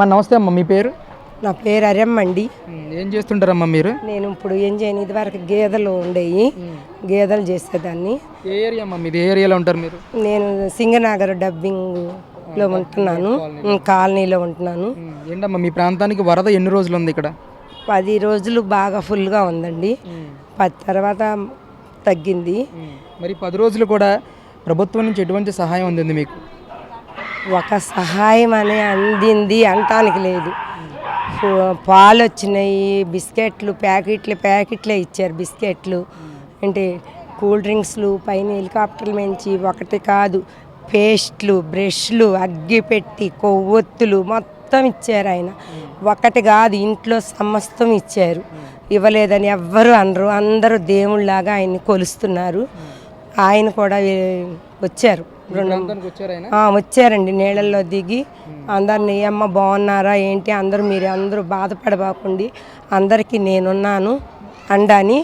నమస్తే అమ్మ, మీ పేరు? నా పేరు అరమ్మండి. ఏం చేస్తుంటారమ్మా మీరు? నేను ఇప్పుడు ఏం చేయను, ఇది వరకు గేదెలు ఉండేవి, గేదెలు చేసేదాన్ని. ఏ ఏరియా అమ్మా మీది? ఏ ఏరియాలో ఉంటారు మీరు? నేను సింగనగర్ డబ్బింగ్లో ఉంటున్నాను, కాలనీలో ఉంటున్నాను. ఏంటమ్మా మీ ప్రాంతానికి వరద ఎన్ని రోజులు ఉంది ఇక్కడ? 10 రోజులు బాగా ఫుల్గా ఉందండి, 10 తర్వాత తగ్గింది. మరి 10 రోజులు కూడా ప్రభుత్వం నుంచి ఎటువంటి సహాయం అందింది మీకు? ఒక సహాయం అనే అందింది అంటానికి లేదు. పాలు వచ్చినాయి, బిస్కెట్లు ప్యాకెట్లే ఇచ్చారు. బిస్కెట్లు అంటే కూల్ డ్రింక్స్లు, పైన హెలికాప్టర్ల నుంచి ఒకటి కాదు, పేస్ట్లు, బ్రష్లు, అగ్గిపెట్టి, కొవ్వొత్తులు మొత్తం ఇచ్చారు. ఆయన ఒకటి కాదు, ఇంట్లో సమస్తం ఇచ్చారు. ఇవ్వలేదని ఎవ్వరు అనరు, అందరూ దేవుళ్ళలాగా ఆయన్ని కొలుస్తున్నారు. ఆయన కూడా వచ్చారు, వచ్చారండి. నీళ్ళల్లో దిగి అందరిని అమ్మ బాగున్నారా ఏంటి, అందరూ బాధపడబాకండి, అందరికీ నేనున్నాను అండాని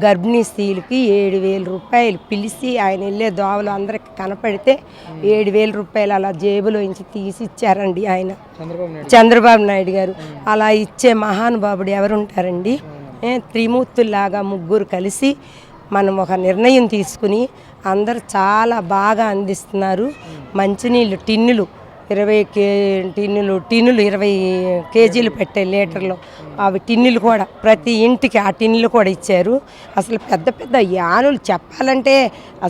గర్భిణీ స్త్రీలకి 7,000 రూపాయలు పిలిచి ఆయన వెళ్ళే దోవలు అందరికి కనపడితే 7,000 రూపాయలు అలా జేబులో నుంచి తీసి ఇచ్చారండి ఆయన, చంద్రబాబు నాయుడు గారు. అలా ఇచ్చే మహానుభావుడు ఎవరుంటారండి? త్రిమూర్తుల్లాగా ముగ్గురు కలిసి మనం ఒక నిర్ణయం తీసుకుని అందరు చాలా బాగా అందిస్తున్నారు. మంచినీళ్ళు టిన్నులు 20 కేజీలు పెట్టే లీటర్లు, అవి టిన్నులు కూడా ప్రతి ఇంటికి ఆ టిన్నులు కూడా ఇచ్చారు. అసలు పెద్ద పెద్ద యానులు చెప్పాలంటే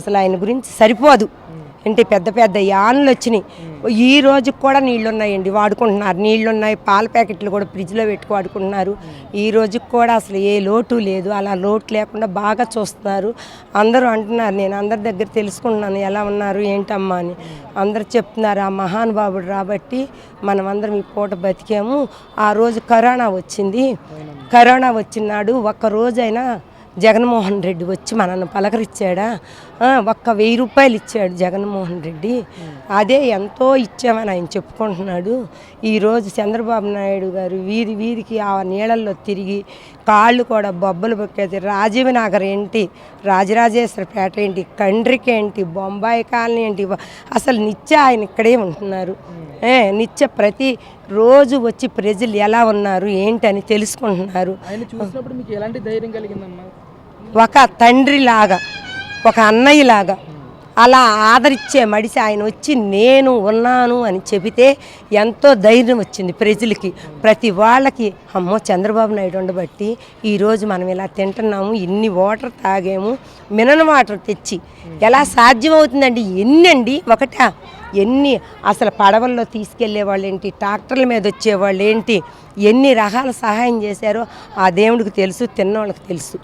అసలు ఆయన గురించి సరిపోదు. ఇంటి పెద్ద పెద్ద యానులు వచ్చినాయి. ఈ రోజుకి కూడా నీళ్ళు ఉన్నాయండి, వాడుకుంటున్నారు. నీళ్ళు ఉన్నాయి, పాల ప్యాకెట్లు కూడా ఫ్రిడ్జ్లో పెట్టుకు వాడుకుంటున్నారు. ఈ రోజుకి కూడా అసలు ఏ లోటు లేదు, అలా లోటు లేకుండా బాగా చూస్తున్నారు. అందరూ అంటున్నారు, నేను అందరి దగ్గర తెలుసుకుంటున్నాను ఎలా ఉన్నారు ఏంటమ్మా అని. అందరు చెప్తున్నారు ఆ మహానుభావుడు రాబట్టి మనం అందరం ఈ పూట బతికాము. ఆ రోజు కరోనా వచ్చింది, కరోనా వచ్చినాడు ఒక్క రోజైనా జగన్మోహన్ రెడ్డి వచ్చి మనల్ని పలకరించాడా? ఒక్క 1,000 రూపాయలు ఇచ్చాడు జగన్మోహన్ రెడ్డి, అదే ఎంతో ఇచ్చామని ఆయన చెప్పుకుంటున్నాడు. ఈరోజు చంద్రబాబు నాయుడు గారు వీధికి ఆ నీళ్ళల్లో తిరిగి కాళ్ళు కూడా బొబ్బలు పొక్కేది. రాజీవ్ నగర్ ఏంటి, రాజరాజేశ్వరపేట ఏంటి, కండ్రికి ఏంటి, బొంబాయి కాలనీ ఏంటి, అసలు నిత్య ఆయన ఇక్కడే ఉంటున్నారు. నిత్య ప్రతి రోజు వచ్చి ప్రజలు ఎలా ఉన్నారు ఏంటని తెలుసుకుంటున్నారు. ఒక తండ్రిలాగా, ఒక అన్నయ్యలాగా అలా ఆదరించే మడిసి ఆయన వచ్చి నేను ఉన్నాను అని చెబితే ఎంతో ధైర్యం వచ్చింది ప్రజలకి. ప్రతి వాళ్ళకి అమ్మో చంద్రబాబు నాయుడు ఉండబట్టి ఈరోజు మనం ఇలా తింటున్నాము, ఇన్ని వాటర్ తాగాము, మినరల్ వాటర్ తెచ్చి ఎలా సాధ్యమవుతుందండి? ఎన్నండి ఒకటా, ఎన్ని అసలు పడవల్లో తీసుకెళ్లే వాళ్ళు ఏంటి, ట్రాక్టర్ల మీద వచ్చేవాళ్ళు ఏంటి, ఎన్ని రకాల సహాయం చేశారో ఆ దేవుడికి తెలుసు, తిన్నోళ్ళకి తెలుసు.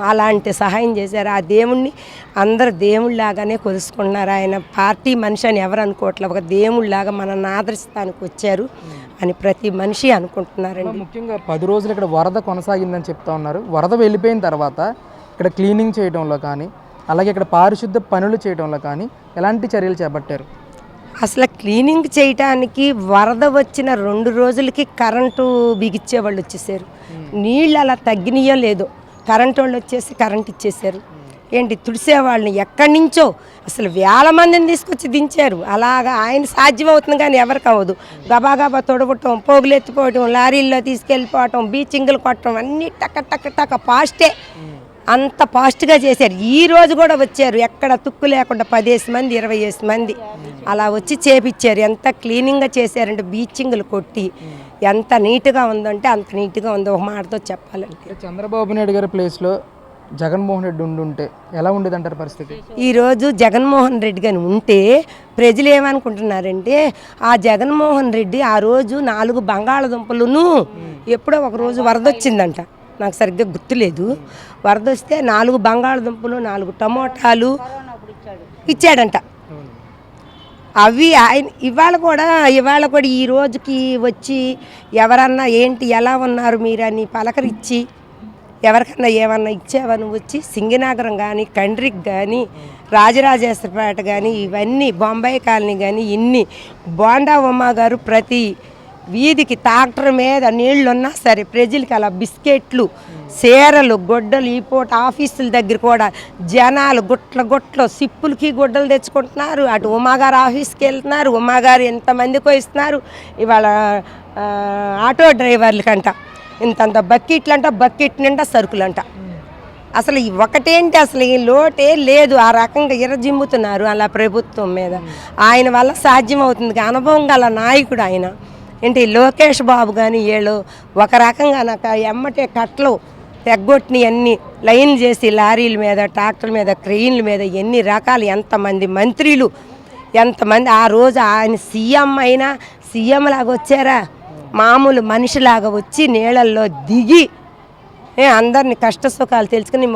అలాంటి సహాయం చేశారు. ఆ దేవుణ్ణి అందరు దేవుళ్ళలాగానే కొలుసుకుంటున్నారు. ఆయన పార్టీ మనిషి అని ఎవరు అనుకోవట్లేదు, ఒక దేవుళ్ళలాగా మనల్ని ఆదరిస్తానికి వచ్చారు అని ప్రతి మనిషి అనుకుంటున్నారండి. ముఖ్యంగా 10 రోజులు ఇక్కడ వరద కొనసాగిందని చెప్తా ఉన్నారు. వరద వెళ్ళిపోయిన తర్వాత ఇక్కడ క్లీనింగ్ చేయడంలో కానీ, అలాగే ఇక్కడ పారిశుద్ధ పనులు చేయడంలో కానీ ఎలాంటి చర్యలు చేపట్టారు? అసలు క్లీనింగ్ చేయటానికి వరద వచ్చిన 2 రోజులకి కరెంటు బిగిచ్చే వాళ్ళు వచ్చేసారు. నీళ్ళు అలా తగ్గినాయో లేదో కరెంటు వాళ్ళు వచ్చేసి కరెంట్ ఇచ్చేసారు. ఏంటి తుడిసేవాళ్ళని ఎక్కడి నుంచో అసలు వేల మందిని తీసుకొచ్చి దించారు. అలాగా ఆయన సాధ్యమవుతుంది కానీ ఎవరికి అవ్వదు. గబాగబా తొడగొట్టడం, పోగులు ఎత్తిపోవటం, లారీల్లో తీసుకెళ్ళిపోవటం, బీచింగులు కొట్టడం అన్నీ టక ఫాస్టే, అంత ఫాస్ట్గా చేశారు. ఈ రోజు కూడా వచ్చారు, ఎక్కడ తుక్కు లేకుండా 10 మంది 20 మంది అలా వచ్చి చేపించారు. ఎంత క్లీనింగ్గా చేశారంటే బీచింగులు కొట్టి ఎంత నీట్గా ఉందంటే అంత నీట్గా ఉంది. ఒక మాటతో చెప్పాలంటే చంద్రబాబు నాయుడు గారి ప్లేస్లో జగన్మోహన్ రెడ్డి ఉండుంటే ఎలా ఉండేదంటారు పరిస్థితి? ఈరోజు జగన్మోహన్ రెడ్డి కానీ ఉంటే ప్రజలు ఏమనుకుంటున్నారంటే ఆ జగన్మోహన్ రెడ్డి ఆ రోజు 4 బంగాళదుంపలను ఎప్పుడో ఒక రోజు వరద వచ్చిందంట, నాకు సరిగ్గా గుర్తులేదు. వరద వస్తే 4 బంగాళదుంపలు 4 టమోటాలు ఇచ్చాడంట. అవి ఆయన ఇవాళ కూడా ఈ రోజుకి వచ్చి ఎవరన్నా ఏంటి ఎలా ఉన్నారు మీరని పలకరించి ఎవరికన్నా ఏమన్నా ఇచ్చేవని వచ్చి సింగనగరం కానీ, కండ్రికి కానీ, రాజరాజేశ్వరపేట కానీ, ఇవన్నీ బొంబాయి కాలనీ కానీ, ఇన్ని బోండా ఉమ్మ గారు ప్రతి వీధికి ట్రాక్టర్ మీద నీళ్లున్నా సరే ప్రజలకి అలా బిస్కెట్లు, చీరలు, గుడ్డలు, ఈ పూట ఆఫీసుల దగ్గర కూడా జనాలు గుట్ల సిప్పులకి గుడ్డలు తెచ్చుకుంటున్నారు. అటు ఉమాగారు ఆఫీస్కి వెళ్తున్నారు, ఉమాగారు ఎంతమందికో ఇస్తున్నారు. ఇవాళ ఆటో డ్రైవర్లకంట ఇంతంత బకెట్లంట, బకెట్ నిండా సరుకులంట. అసలు ఒకటేంటి, అసలు ఈ లోటే లేదు. ఆ రకంగా ఇరజిమ్ముతున్నారు అలా ప్రభుత్వం మీద. ఆయన వల్ల సాధ్యం అవుతుంది. అనుభవం గల నాయకుడు ఆయన. ఏంటి లోకేష్ బాబు కానీ వీళ్ళు ఒక రకంగా నాకు ఎమ్మటే కట్టలు తెగ్గొట్టిని అన్ని లైన్ చేసి లారీల మీద, ట్రాక్టర్ల మీద, క్రెయిన్ల మీద ఎన్ని రకాలు, ఎంతమంది మంత్రులు, ఎంతమంది. ఆ రోజు ఆయన సీఎం అయినా సీఎం లాగా వచ్చారా, మామూలు మనిషిలాగా వచ్చి నీళ్ళల్లో దిగి అందరిని కష్ట సుఖాలు తెలుసుకుని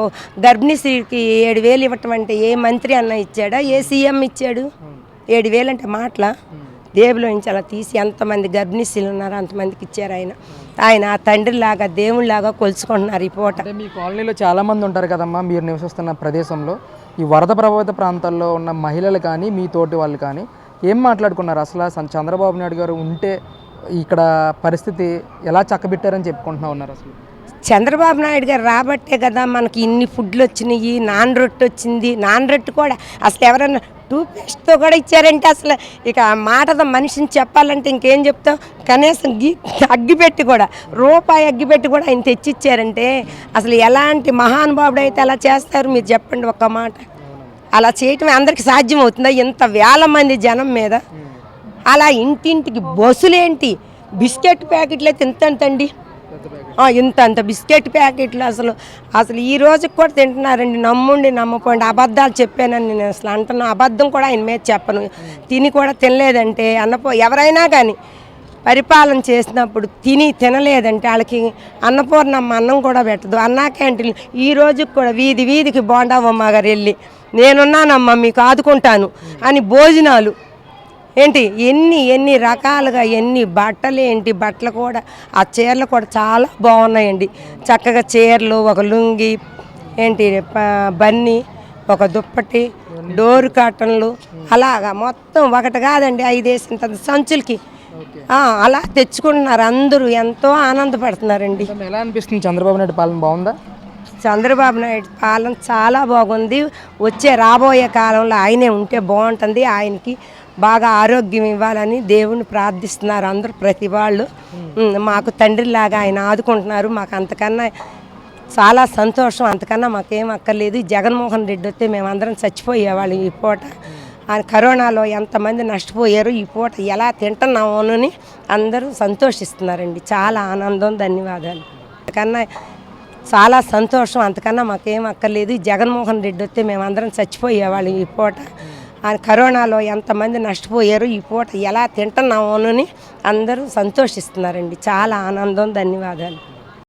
గర్భిణీ స్త్రీకి 7,000 ఇవ్వటం అంటే ఏ మంత్రి అన్న ఇచ్చాడా, ఏ సీఎం ఇచ్చాడు? 7,000 అంటే మాటల దేవులో నుంచి అలా తీసి ఎంతమంది గర్భిణీ స్త్రీలు ఉన్నారో అంతమందికి ఇచ్చారు ఆయన. ఆయన ఆ తండ్రిలాగా దేవుళ్ళలాగా కొలుచుకుంటున్నారు ఈ పూట. అంటే మీ కాలనీలో చాలామంది ఉంటారు కదమ్మా, మీరు నివసిస్తున్న ప్రదేశంలో ఈ వరద ప్రభావిత ప్రాంతాల్లో ఉన్న మహిళలు కానీ మీ తోటి వాళ్ళు కానీ ఏం మాట్లాడుకున్నారు? అసలు చంద్రబాబు నాయుడు గారు ఉంటే ఇక్కడ పరిస్థితి ఎలా చక్కబెట్టారని చెప్పుకుంటున్నా ఉన్నారు? అసలు చంద్రబాబు నాయుడు గారు రాబట్టే కదా మనకి ఇన్ని ఫుడ్లు వచ్చినాయి. నాన్ రొట్టె వచ్చింది. నాన్ రొట్టె కూడా అసలు ఎవరన్నా టూత్పేస్ట్తో కూడా ఇచ్చారంటే అసలు ఇక మాటతో మనిషిని చెప్పాలంటే ఇంకేం చెప్తాం. కనీసం అగ్గిపెట్టి కూడా ₹1 కూడా ఆయన తెచ్చిచ్చారంటే అసలు ఎలాంటి మహానుభావుడు అయితే అలా చేస్తారు మీరు చెప్పండి ఒక్క మాట. అలా చేయటం అందరికీ సాధ్యం అవుతుందా? ఇంత వేల మంది జనం మీద అలా ఇంటింటికి బస్సులేంటి, బిస్కెట్ ప్యాకెట్లు అయితే ఇంతండి, ఇంత బిస్కెట్ ప్యాకెట్లు అసలు అసలు ఈ రోజుకి కూడా తింటున్నారండి. నమ్ముండి నమ్మపోండి. అబద్ధాలు చెప్పానని నేను అసలు అంటున్నా. అబద్ధం కూడా ఆయన మీద చెప్పను. తిని కూడా తినలేదంటే ఎవరైనా కానీ పరిపాలన చేసినప్పుడు తినలేదంటే వాళ్ళకి అన్నపూర్ణమ్మ అన్నం కూడా పెట్టదు. అన్నా క్యాంటీన్లు ఈ రోజుకి కూడా వీధి వీధికి బోండావమ్మ గారు వెళ్ళి నేనున్నానమ్మా మీకు ఆదుకుంటాను అని భోజనాలు ఏంటి ఎన్ని రకాలుగా ఎన్ని బట్టలు ఏంటి, బట్టలు కూడా ఆ చీరలు కూడా చాలా బాగున్నాయండి. చక్కగా చీరలు, ఒక లుంగి ఏంటి బన్నీ, ఒక దుప్పటి, డోరు కాటన్లు అలాగా మొత్తం ఒకటి కాదండి 5 సంచులకి అలా తెచ్చుకుంటున్నారు. అందరూ ఎంతో ఆనందపడుతున్నారండి. ఎలా అనిపిస్తుంది? చంద్రబాబు నాయుడు పాలన బాగుందా? చంద్రబాబు నాయుడు పాలన చాలా బాగుంది. రాబోయే కాలంలో ఆయనే ఉంటే బాగుంటుంది. ఆయనకి బాగా ఆరోగ్యం ఇవ్వాలని దేవుణ్ణి ప్రార్థిస్తున్నారు అందరూ, ప్రతి వాళ్ళు. మాకు తండ్రిలాగా ఆయన ఆదుకుంటున్నారు. మాకు అంతకన్నా చాలా సంతోషం. అంతకన్నా మాకేం అక్కర్లేదు. జగన్మోహన్ రెడ్డి వస్తే మేమందరం చచ్చిపోయేవాళ్ళం ఈ పూట. ఆయన కరోనాలో ఎంతమంది నష్టపోయారు, ఈ పూట ఎలా తింటున్నామోనని అందరూ సంతోషిస్తున్నారండి. చాలా ఆనందం, ధన్యవాదాలు. అంతకన్నా చాలా సంతోషం. అంతకన్నా మాకేం అక్కర్లేదు. జగన్మోహన్ రెడ్డి వస్తే మేమందరం చచ్చిపోయేవాళ్ళం ఈ పూట. ఆయన కరోనాలో ఎంతమంది నష్టపోయారు, ఈ పూట ఎలా తింటున్నామోనని అందరూ సంతోషిస్తున్నారండి. చాలా ఆనందం, ధన్యవాదాలు.